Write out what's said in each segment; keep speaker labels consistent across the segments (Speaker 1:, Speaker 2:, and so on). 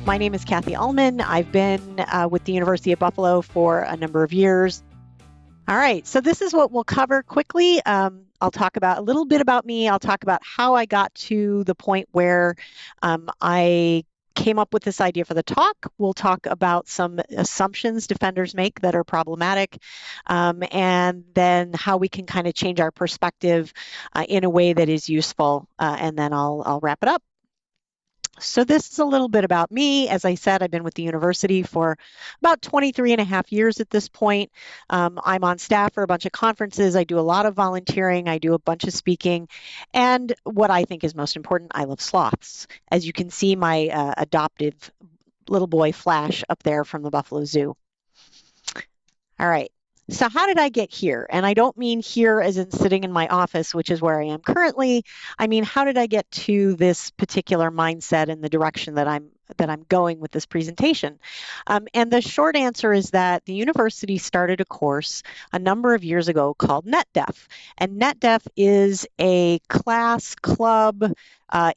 Speaker 1: My name is Kathy Ullman. I've been with the University of Buffalo for a number of years. All right, so this is what we'll cover quickly. I'll talk about a little bit about me. I'll talk about how I got to the point where I came up with this idea for the talk. We'll talk about some assumptions defenders make that are problematic, and then how we can kind of change our perspective in a way that is useful, and then I'll wrap it up. So this is a little bit about me. As I said, I've been with the university for about 23 and a half years at this point. I'm on staff for a bunch of conferences. I do a lot of volunteering. I do a bunch of speaking. And what I think is most important, I love sloths. As you can see, my adoptive little boy Flash up there from the Buffalo Zoo. All right. So how did I get here? And I don't mean here as in sitting in my office, which is where I am currently. I mean, how did I get to this particular mindset and the direction that I'm going with this presentation? And the short answer is that the university started a course a number of years ago called NetDef. And NetDef is a class, club,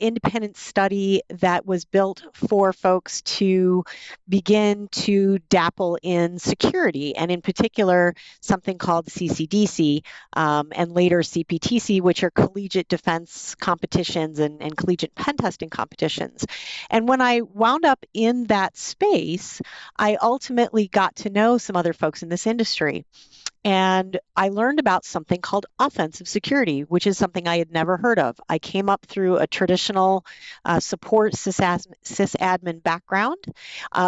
Speaker 1: independent study that was built for folks to begin to dabble in security, and in particular, something called CCDC and later CPTC, which are collegiate defense competitions and collegiate pen testing competitions. And when I wound up in that space, I ultimately got to know some other folks in this industry. And I learned about something called offensive security, which is something I had never heard of. I came up through a traditional support sysadmin background,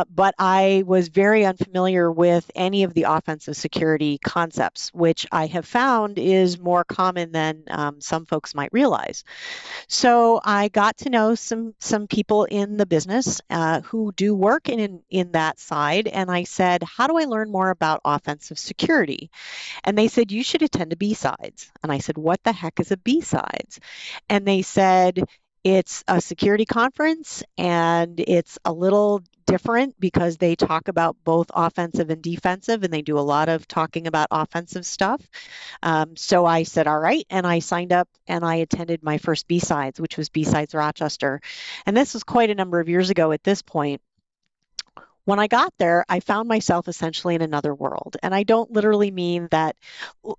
Speaker 1: but I was very unfamiliar with any of the offensive security concepts, which I have found is more common than some folks might realize. So I got to know some people in the business who do work in that side, and I said, how do I learn more about offensive security? And they said, you should attend a B-Sides. And I said, what the heck is a B-Sides? And they said, it's a security conference, and it's a little different because they talk about both offensive and defensive, and they do a lot of talking about offensive stuff. So I said, all right, and I signed up and I attended my first B-Sides, which was B-Sides Rochester. And this was quite a number of years ago at this point. When I got there, I found myself essentially in another world. And I don't literally mean that,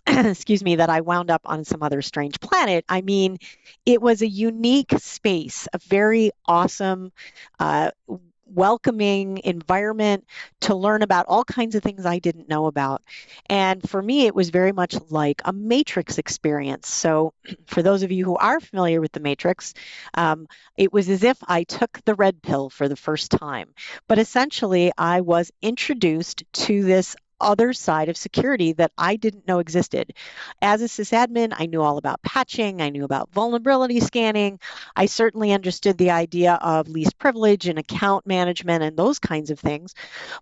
Speaker 1: excuse me, that I wound up on some other strange planet. I mean, it was a unique space, a very awesome, welcoming environment to learn about all kinds of things I didn't know about. And for me, it was very much like a Matrix experience. So for those of you who are familiar with the Matrix, it was as if I took the red pill for the first time. But essentially, I was introduced to this other side of security that I didn't know existed. As a sysadmin, I knew all about patching, I knew about vulnerability scanning, I certainly understood the idea of least privilege and account management and those kinds of things,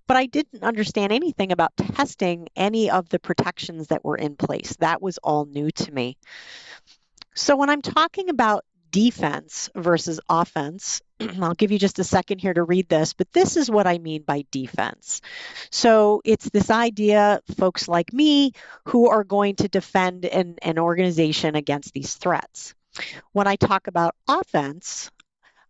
Speaker 1: but I didn't understand anything about testing any of the protections that were in place. That was all new to me. So when I'm talking about defense versus offense, I'll give you just a second here to read this, but this is what I mean by defense. So it's this idea, folks like me, who are going to defend an organization against these threats. When I talk about offense,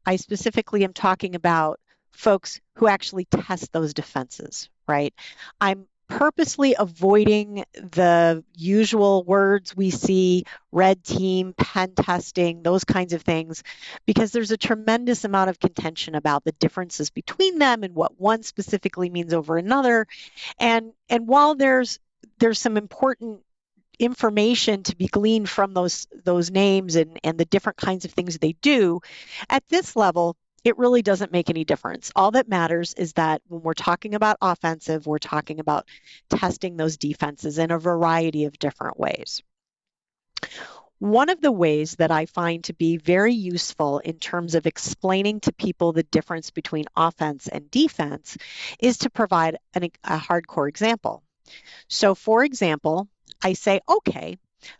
Speaker 1: I specifically am talking about folks who actually test those defenses, right? I'm purposely avoiding the usual words we see, red team, pen testing, those kinds of things, because there's a tremendous amount of contention about the differences between them and what one specifically means over another. And while there's some important information to be gleaned from those names and the different kinds of things they do, at this level, it really doesn't make any difference. All that matters is that when we're talking about offensive, we're talking about testing those defenses in a variety of different ways. One of the ways that I find to be very useful in terms of explaining to people the difference between offense and defense is to provide a hardcore example. So for example, I say, okay,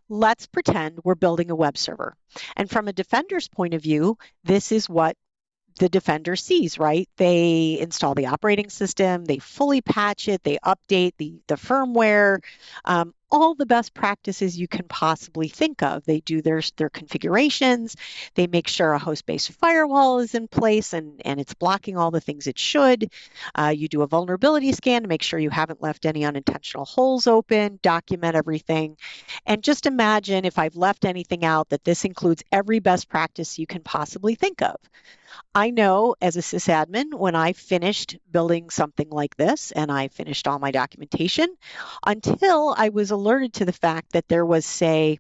Speaker 1: let's pretend we're building a web server. And from a defender's point of view, this is what the defender sees, right? They install the operating system, they fully patch it, they update the firmware, all the best practices you can possibly think of. They do their configurations. They make sure a host-based firewall is in place and it's blocking all the things it should. You do a vulnerability scan to make sure you haven't left any unintentional holes open, document everything. And just imagine if I've left anything out that this includes every best practice you can possibly think of. I know as a sysadmin, when I finished building something like this and I finished all my documentation, until I was alerted to the fact that there was, say,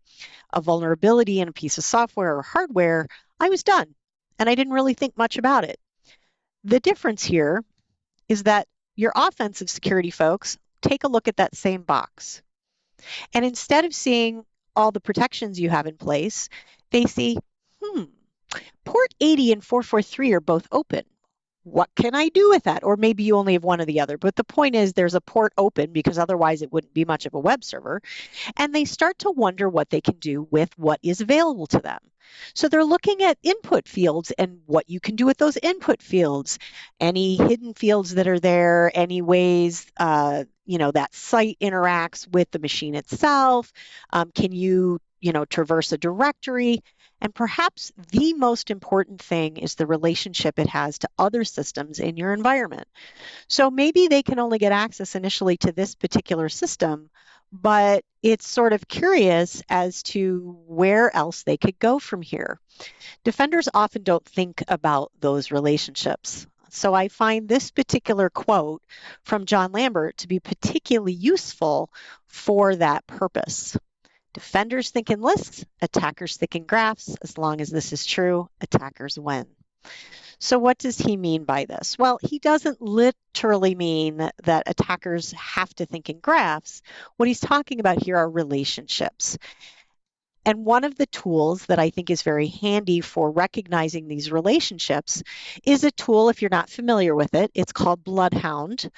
Speaker 1: a vulnerability in a piece of software or hardware, I was done. And I didn't really think much about it. The difference here is that your offensive security folks take a look at that same box. And instead of seeing all the protections you have in place, they see, port 80 and 443 are both open. What can I do with that? Or maybe you only have one or the other. But the point is there's a port open because otherwise it wouldn't be much of a web server. And they start to wonder what they can do with what is available to them. So they're looking at input fields and what you can do with those input fields, any hidden fields that are there, any ways that site interacts with the machine itself. Can you traverse a directory? And perhaps the most important thing is the relationship it has to other systems in your environment. So maybe they can only get access initially to this particular system, but it's sort of curious as to where else they could go from here. Defenders often don't think about those relationships. So I find this particular quote from John Lambert to be particularly useful for that purpose. Defenders think in lists, attackers think in graphs. As long as this is true, attackers win. So what does he mean by this? Well, he doesn't literally mean that attackers have to think in graphs. What he's talking about here are relationships. And one of the tools that I think is very handy for recognizing these relationships is a tool, if you're not familiar with it, it's called Bloodhound,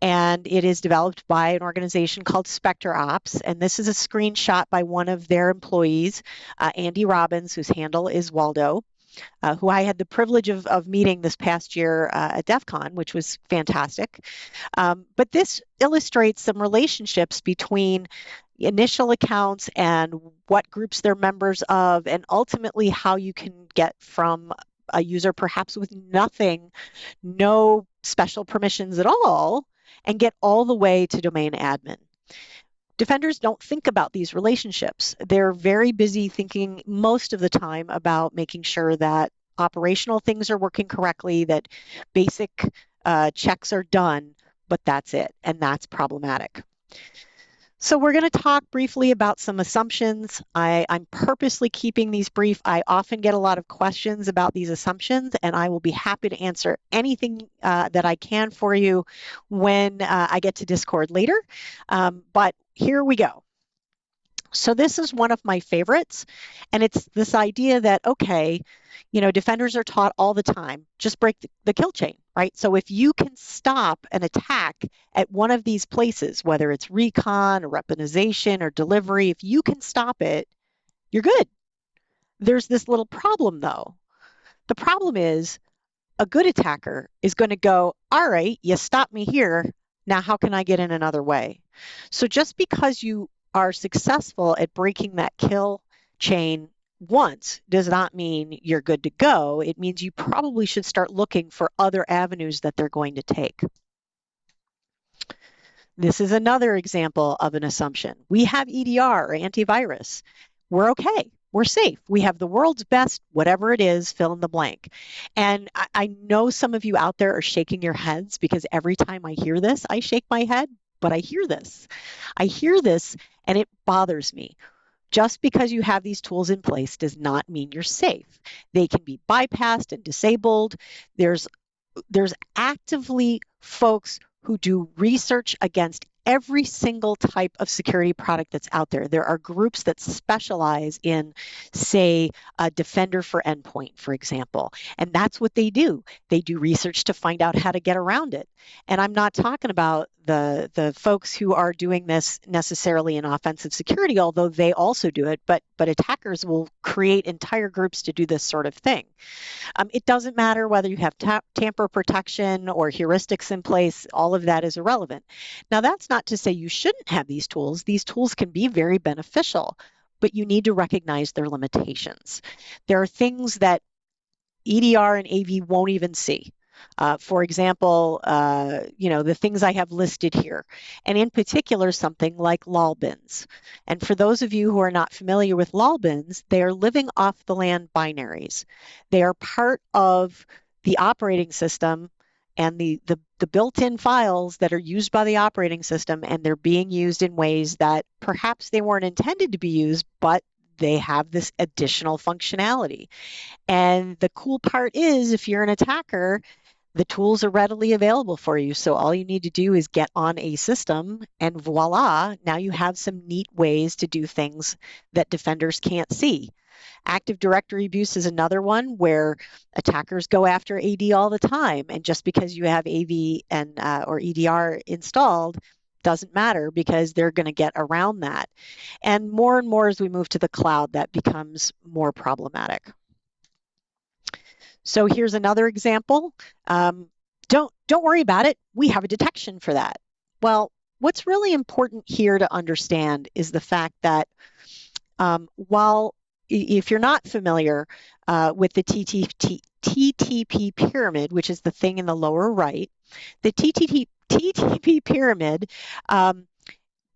Speaker 1: and it is developed by an organization called Spectre Ops. And this is a screenshot by one of their employees, Andy Robbins, whose handle is Waldo. Who I had the privilege of meeting this past year at DEF CON, which was fantastic. But this illustrates some relationships between initial accounts and what groups they're members of, and ultimately how you can get from a user perhaps with nothing, no special permissions at all, and get all the way to domain admin. Defenders don't think about these relationships. They're very busy thinking most of the time about making sure that operational things are working correctly, that basic checks are done, but that's it, and that's problematic. So we're going to talk briefly about some assumptions. I'm purposely keeping these brief. I often get a lot of questions about these assumptions, and I will be happy to answer anything that I can for you when I get to Discord later. But here we go. So this is one of my favorites, and it's this idea that, okay, defenders are taught all the time, just break the kill chain, right? So if you can stop an attack at one of these places, whether it's recon or weaponization or delivery, if you can stop it, you're good. There's this little problem though. The problem is a good attacker is going to go, all right, you stopped me here. Now, how can I get in another way? So just because you are successful at breaking that kill chain once does not mean you're good to go. It means you probably should start looking for other avenues that they're going to take. This is another example of an assumption. We have EDR or antivirus. We're okay. We're safe. We have the world's best, whatever it is, fill in the blank. And I know some of you out there are shaking your heads because every time I hear this, I shake my head, but I hear this. I hear this and it bothers me. Just because you have these tools in place does not mean you're safe. They can be bypassed and disabled. There's actively folks who do research against every single type of security product that's out there. There are groups that specialize in, say, a defender for endpoint, for example, and that's what they do. They do research to find out how to get around it. And I'm not talking about the folks who are doing this necessarily in offensive security, although they also do it, but attackers will create entire groups to do this sort of thing. It doesn't matter whether you have tamper protection or heuristics in place, all of that is irrelevant. Now, that's not not to say you shouldn't have these tools. These tools can be very beneficial, but you need to recognize their limitations. There are things that EDR and AV won't even see. For example, the things I have listed here, and in particular, something like lol bins. And for those of you who are not familiar with lol bins, they are living off the land binaries. They are part of the operating system and the built-in files that are used by the operating system, and they're being used in ways that perhaps they weren't intended to be used, but they have this additional functionality. And the cool part is, if you're an attacker, the tools are readily available for you. So all you need to do is get on a system, and voila, now you have some neat ways to do things that defenders can't see. Active Directory abuse is another one where attackers go after AD all the time. And just because you have AV and or EDR installed doesn't matter, because they're going to get around that. And more as we move to the cloud, that becomes more problematic. So here's another example. Don't worry about it. We have a detection for that. Well, what's really important here to understand is the fact that while if you're not familiar with the TTP pyramid, which is the thing in the lower right, the TTP pyramid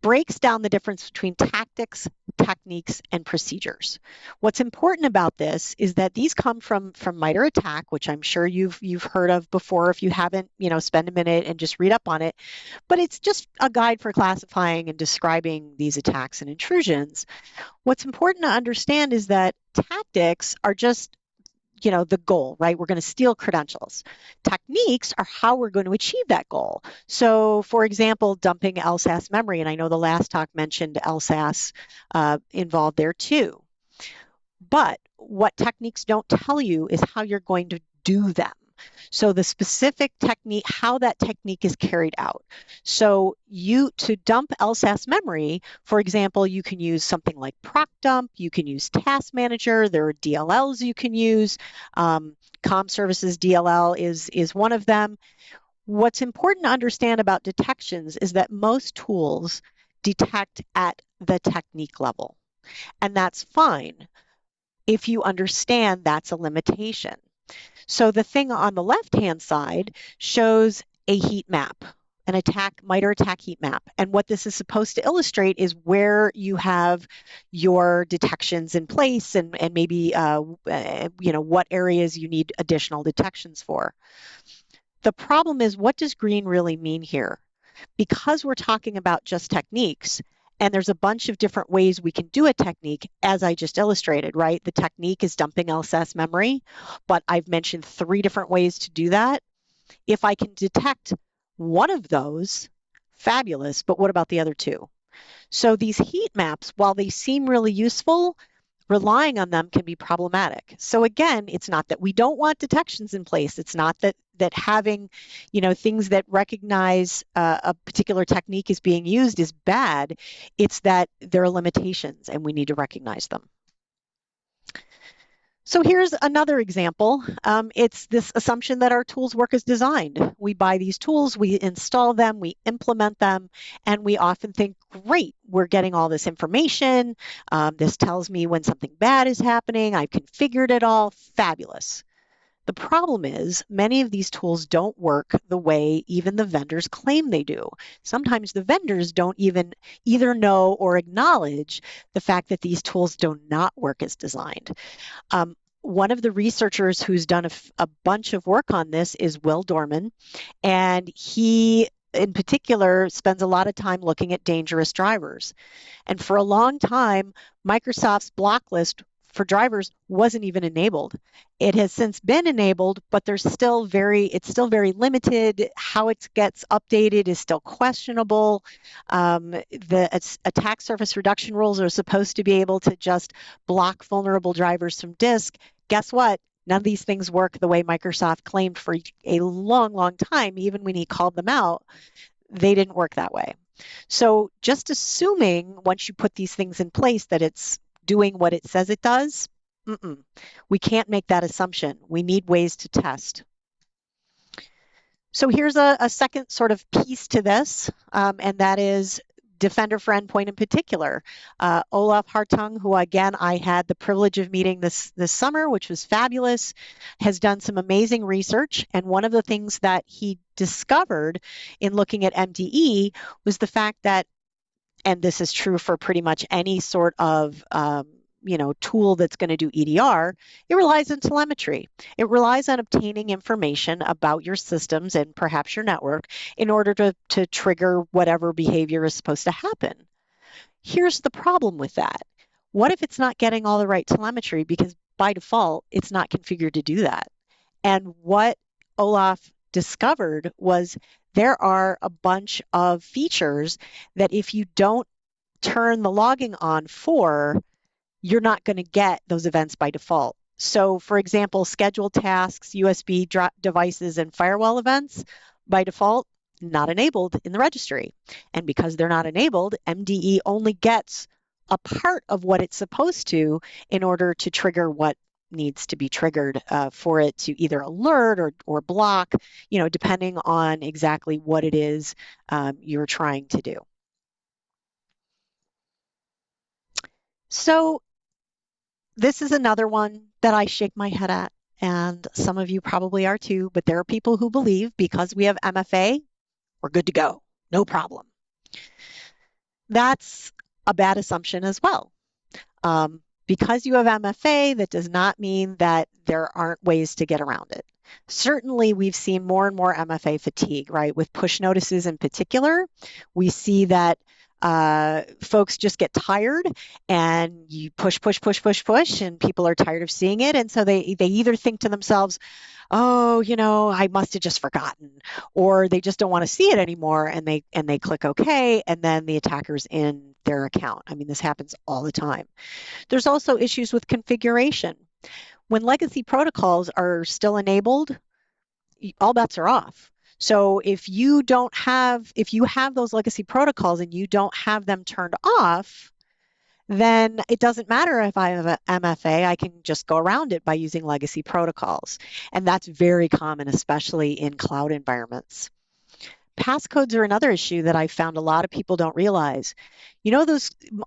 Speaker 1: breaks down the difference between tactics, techniques, and procedures. What's important about this is that these come from MITRE ATT&CK, which I'm sure you've heard of before. If you haven't, spend a minute and just read up on it. But it's just a guide for classifying and describing these attacks and intrusions. What's important to understand is that tactics are just the goal, right? We're going to steal credentials. Techniques are how we're going to achieve that goal. So, for example, dumping LSAS memory, and I know the last talk mentioned LSAS involved there too. But what techniques don't tell you is how you're going to do them. So the specific technique, how that technique is carried out. So to dump LSAS memory, for example, you can use something like proc dump, you can use task manager, there are DLLs you can use. Com services DLL is one of them. What's important to understand about detections is that most tools detect at the technique level, and that's fine if you understand that's a limitation. So the thing on the left-hand side shows a heat map, an MITRE ATT&CK heat map. And what this is supposed to illustrate is where you have your detections in place, and maybe what areas you need additional detections for. The problem is, what does green really mean here? Because we're talking about just techniques, and there's a bunch of different ways we can do a technique, as I just illustrated, right? The technique is dumping LSAS memory, but I've mentioned 3 different ways to do that. If I can detect one of those, fabulous, but what about the other 2? So these heat maps, while they seem really useful, relying on them can be problematic. So again, it's not that we don't want detections in place. It's not that having, things that recognize a particular technique is being used is bad. It's that there are limitations and we need to recognize them. So here's another example. It's this assumption that our tools work as designed. We buy these tools, we install them, we implement them, and we often think, great, we're getting all this information. This tells me when something bad is happening. I've configured it all. Fabulous. The problem is many of these tools don't work the way even the vendors claim they do. Sometimes the vendors don't even either know or acknowledge the fact that these tools do not work as designed. One of the researchers who's done a bunch of work on this is Will Dorman, and he in particular spends a lot of time looking at dangerous drivers. And for a long time, Microsoft's block list for drivers wasn't even enabled. It has since been enabled, but it's still very limited. How it gets updated is still questionable. The attack surface reduction rules are supposed to be able to just block vulnerable drivers from disk. Guess what? None of these things work the way Microsoft claimed for a long, long time. Even when he called them out, they didn't work that way. So just assuming once you put these things in place that it's doing what it says it does, we can't make that assumption. We need ways to test. So here's a second sort of piece to this, and that is Defender for Endpoint in particular. Olaf Hartung, who again I had the privilege of meeting this summer, which was fabulous, has done some amazing research. And one of the things that he discovered in looking at MDE was the fact that, and this is true for pretty much any sort of tool that's going to do EDR, it relies on telemetry. It relies on obtaining information about your systems and perhaps your network in order to trigger whatever behavior is supposed to happen. Here's the problem with that. What if it's not getting all the right telemetry because by default, it's not configured to do that? And what Olaf discovered was there are a bunch of features that if you don't turn the logging on for, you're not going to get those events by default. So for example, scheduled tasks, USB devices, and firewall events, by default, not enabled in the registry. And because they're not enabled, MDE only gets a part of what it's supposed to in order to trigger what needs to be triggered for it to either alert or block, depending on exactly what it is you're trying to do. So this is another one that I shake my head at, and some of you probably are too, but there are people who believe because we have MFA, we're good to go, no problem. That's a bad assumption as well. Because you have MFA, that does not mean that there aren't ways to get around it. Certainly, we've seen more and more MFA fatigue, right? With push notices in particular, we see that folks just get tired and you push, and people are tired of seeing it. And so they either think to themselves, oh, I must have just forgotten, or they just don't want to see it anymore and they click OK, and then the attacker's in their account. I mean, this happens all the time. There's also issues with configuration. When legacy protocols are still enabled, all bets are off. So if you have those legacy protocols and you don't have them turned off, then it doesn't matter if I have an MFA, I can just go around it by using legacy protocols. And that's very common, especially in cloud environments. Passcodes are another issue that I found a lot of people don't realize.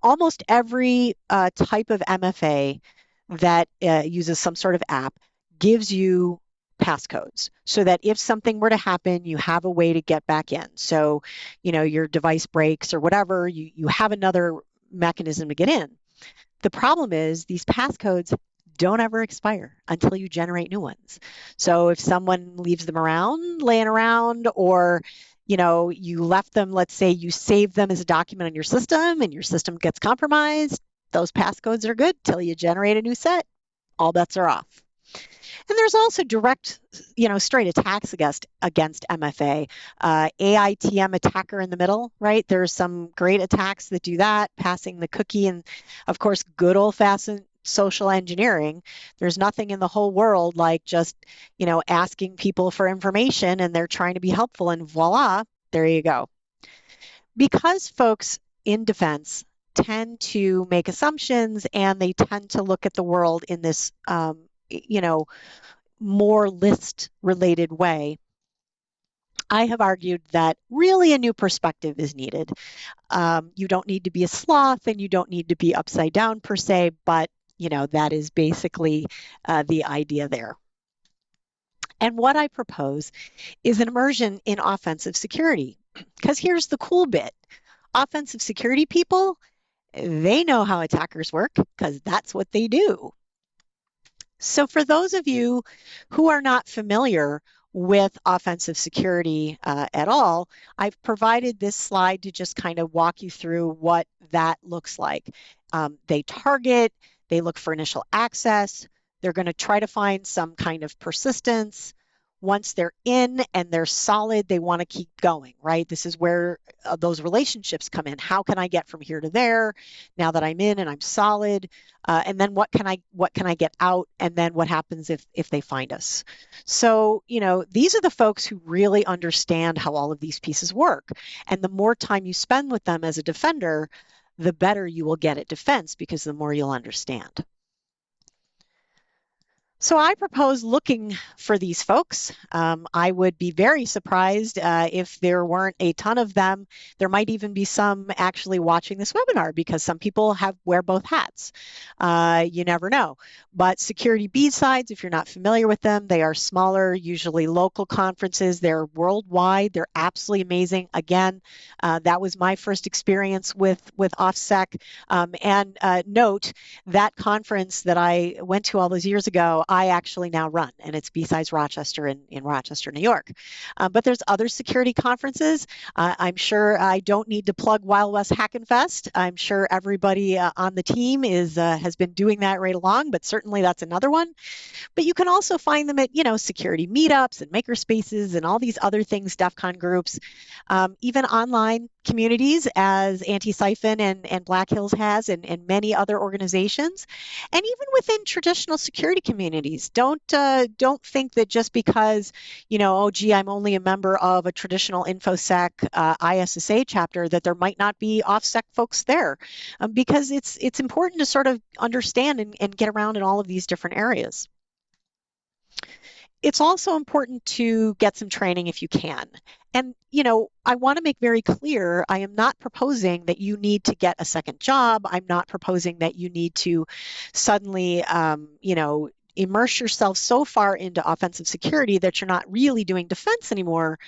Speaker 1: Almost every type of MFA that uses some sort of app gives you passcodes so that if something were to happen, you have a way to get back in. So, your device breaks or whatever, you have another mechanism to get in. The problem is these passcodes don't ever expire until you generate new ones. So if someone leaves them laying around, or you left them, let's say you save them as a document on your system and your system gets compromised, those passcodes are good till you generate a new set. All bets are off. And there's also direct, straight attacks against MFA. AITM attacker in the middle, right? There's some great attacks that do that, passing the cookie, and of course, good old-fashioned social engineering. There's nothing in the whole world like just, asking people for information and they're trying to be helpful, and voila, there you go. Because folks in defense tend to make assumptions and they tend to look at the world in this, more list-related way, I have argued that really a new perspective is needed. You don't need to be a sloth and you don't need to be upside down per se, but that is basically the idea there. And what I propose is an immersion in offensive security, because here's the cool bit. Offensive security people, they know how attackers work because that's what they do. So for those of you who are not familiar with offensive security at all, I've provided this slide to just kind of walk you through what that looks like. They target, they look for initial access, they're going to try to find some kind of persistence. Once they're in and they're solid, they want to keep going, right? This is where those relationships come in. How can I get from here to there now that I'm in and I'm solid? And then what can I get out? And then what happens if they find us? So, these are the folks who really understand how all of these pieces work. And the more time you spend with them as a defender, the better you will get at defense because the more you'll understand. So I propose looking for these folks. I would be very surprised if there weren't a ton of them. There might even be some actually watching this webinar because some people wear both hats. You never know. But Security B-Sides, if you're not familiar with them, they are smaller, usually local conferences. They're worldwide. They're absolutely amazing. Again, that was my first experience with OffSec. And note, that conference that I went to all those years ago, I actually now run, and it's B-Sides Rochester in Rochester, New York. But there's other security conferences. I'm sure I don't need to plug Wild West Hackenfest. I'm sure everybody on the team has been doing that right along, but certainly that's another one. But you can also find them at, security meetups and makerspaces and all these other things, DEF CON groups, even online communities as Antisyphon and Black Hills has, and many other organizations, and even within traditional security communities. Don't think that just because, oh gee, I'm only a member of a traditional Infosec ISSA chapter, that there might not be OffSec folks there, because it's important to sort of understand and get around in all of these different areas. It's also important to get some training if you can. And, I want to make very clear, I am not proposing that you need to get a second job. I'm not proposing that you need to suddenly, immerse yourself so far into offensive security that you're not really doing defense anymore.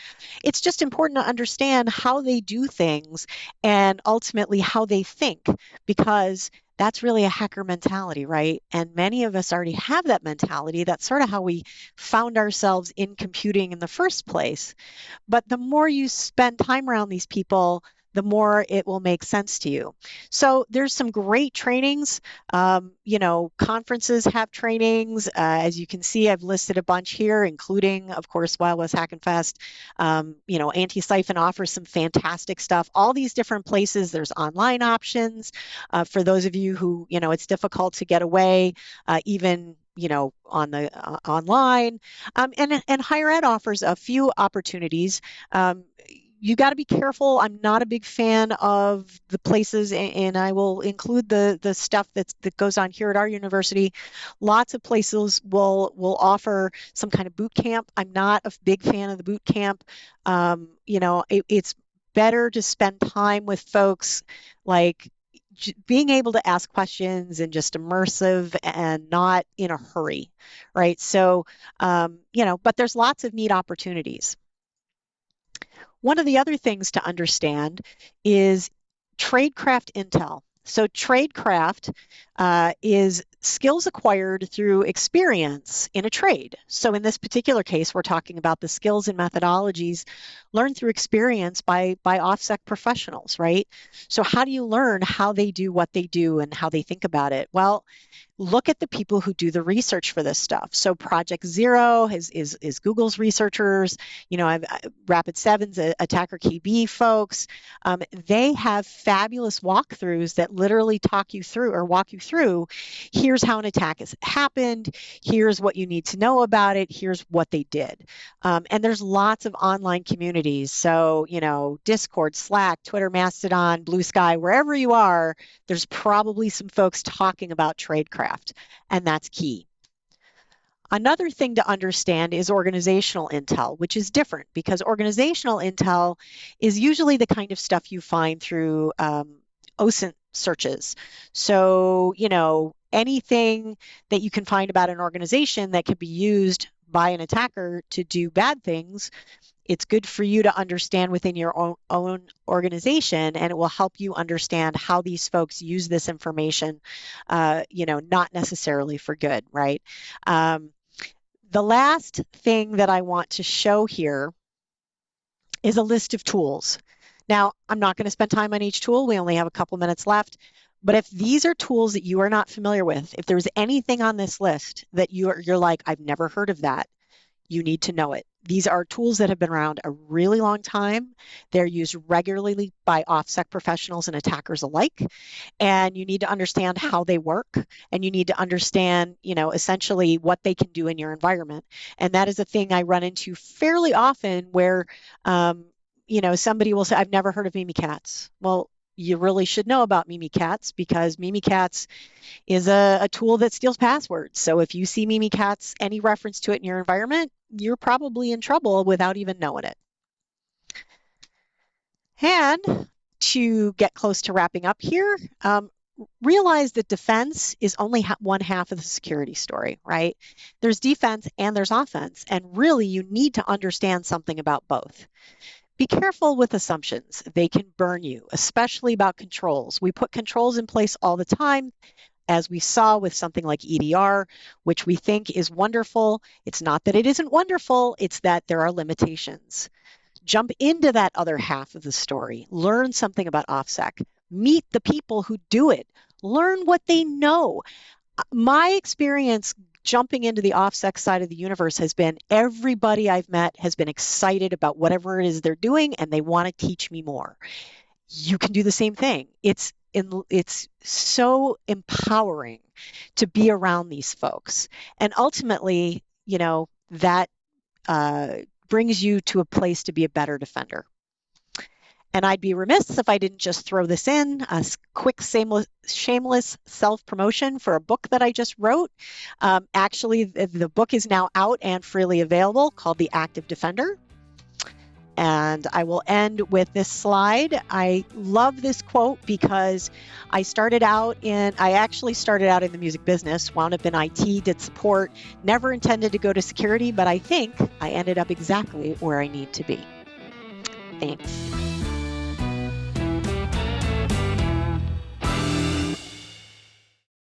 Speaker 1: It's just important to understand how they do things and ultimately how they think, because that's really a hacker mentality, right? And many of us already have that mentality. That's sort of how we found ourselves in computing in the first place. But the more you spend time around these people, the more it will make sense to you. So there's some great trainings. Conferences have trainings. As you can see, I've listed a bunch here, including, of course, Wild West Hackenfest. Antisyphon offers some fantastic stuff. All these different places. There's online options for those of you who, it's difficult to get away, even on the online, and higher ed offers a few opportunities. You got to be careful. I'm not a big fan of the places, and I will include the stuff that goes on here at our university. Lots of places will offer some kind of boot camp. I'm not a big fan of the boot camp. It's better to spend time with folks, like being able to ask questions and just immersive and not in a hurry, right? So, but there's lots of neat opportunities. One of the other things to understand is tradecraft intel. So tradecraft is skills acquired through experience in a trade. So in this particular case, we're talking about the skills and methodologies learned through experience by OffSec professionals, right? So how do you learn how they do what they do and how they think about it? Well, look at the people who do the research for this stuff. So Project Zero is Google's researchers. I've Rapid7's Attacker KB folks. They have fabulous walkthroughs that literally walk you through, here's how an attack has happened, here's what you need to know about it, here's what they did. And there's lots of online communities. So, Discord, Slack, Twitter, Mastodon, Blue Sky, wherever you are, there's probably some folks talking about tradecraft, and that's key. Another thing to understand is organizational intel, which is different because organizational intel is usually the kind of stuff you find through OSINT searches. So, anything that you can find about an organization that can be used by an attacker to do bad things, it's good for you to understand within your own organization, and it will help you understand how these folks use this information, not necessarily for good, right? The last thing that I want to show here is a list of tools. Now, I'm not going to spend time on each tool. We only have a couple minutes left. But if these are tools that you are not familiar with, if there's anything on this list that you're like, I've never heard of that, you need to know it. These are tools that have been around a really long time. They're used regularly by OffSec professionals and attackers alike. And you need to understand how they work. And you need to understand, essentially what they can do in your environment. And that is a thing I run into fairly often where, somebody will say, I've never heard of Mimikatz. Well, you really should know about Mimikatz, because Mimikatz is a tool that steals passwords. So if you see Mimikatz, any reference to it in your environment, you're probably in trouble without even knowing it. And to get close to wrapping up here, realize that defense is only one half of the security story, right? There's defense and there's offense, and really you need to understand something about both. Be careful with assumptions. They can burn you, especially about controls. We put controls in place all the time, as we saw with something like EDR, which we think is wonderful. It's not that it isn't wonderful, it's that there are limitations. Jump into that other half of the story. Learn something about OffSec. Meet the people who do it. Learn what they know. My experience jumping into the OffSec side of the universe has been everybody I've met has been excited about whatever it is they're doing, and they want to teach me more. You can do the same thing. It's so empowering to be around these folks. And ultimately, that brings you to a place to be a better defender. And I'd be remiss if I didn't just throw this in, a quick, shameless self-promotion for a book that I just wrote. Actually, the book is now out and freely available, called The Active Defender. And I will end with this slide. I love this quote because I actually started out in the music business, wound up in IT, did support, never intended to go to security, but I think I ended up exactly where I need to be. Thanks.